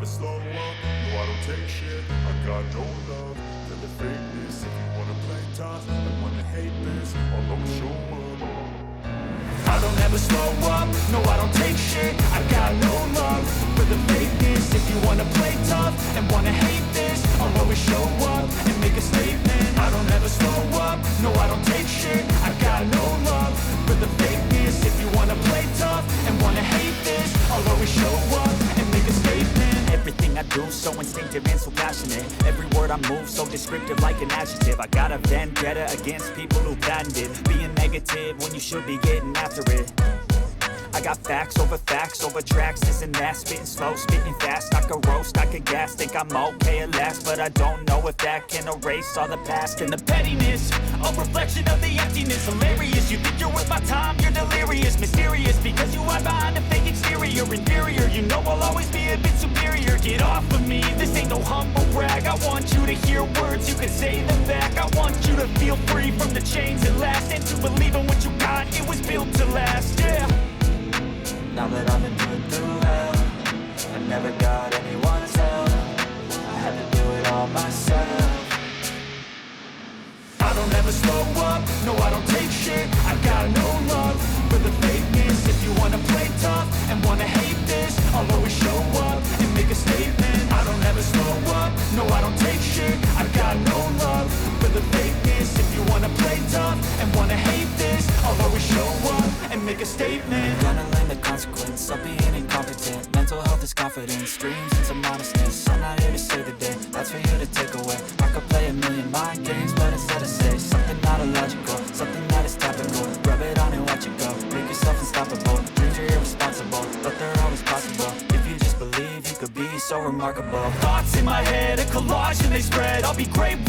slow up, no I don't take shit. I got no love for the fakeness. If you wanna play tough and wanna hate this, I'll always show up. I don't ever slow up, no I don't take shit. I got no love for the fakeness. If you wanna play tough and wanna hate this, I'll always show up and make a statement. I don't ever slow up, no I don't take shit. I got no love for the fakeness. If you wanna play tough and wanna hate this, I'll always show up and make a statement. Everything I do so instinctive and so passionate. Every word I move so descriptive like an adjective. I got a vendetta against people who patented being negative when you should be getting after it. I got facts over tracks, this and that. Spitting slow, spitting fast, I could roast, I could gas. Think I'm okay at last, but I don't know if that can erase all the past. And the pettiness, a reflection of the emptiness. Hilarious, you think you're worth my time, you're delirious. Mysterious, because you hide behind a fake exterior. Inferior, you know I'll always be a bit superior. Get off of me, this ain't no humble brag. I want you to hear words, you can say them back. I want you to feel free from the chains at last, and to believe in what you got, it was built to last, yeah. Now that I've been through hell, I never got anyone's help. I had to do it all myself. I don't ever slow up, no I don't take shit. I got no love for the fakeness. If you wanna play tough and wanna hate this, I'll always show up and make a statement. I don't ever slow up, no I don't take shit. I got no love for the fakeness. If you wanna play tough and wanna hate this, I'll always show up and make a statement. Gonna learn the consequence of being incompetent. Mental health is confidence, dreams and some honestness. I'm not here to save the day, that's for you to take away. I could play a million mind games, but instead I say something not illogical, something that is topical. Rub it on and watch it go, make yourself unstoppable. Dreams are irresponsible, but they're always possible. If you just believe, you could be so remarkable. Thoughts in my head, a collage and they spread. I'll be great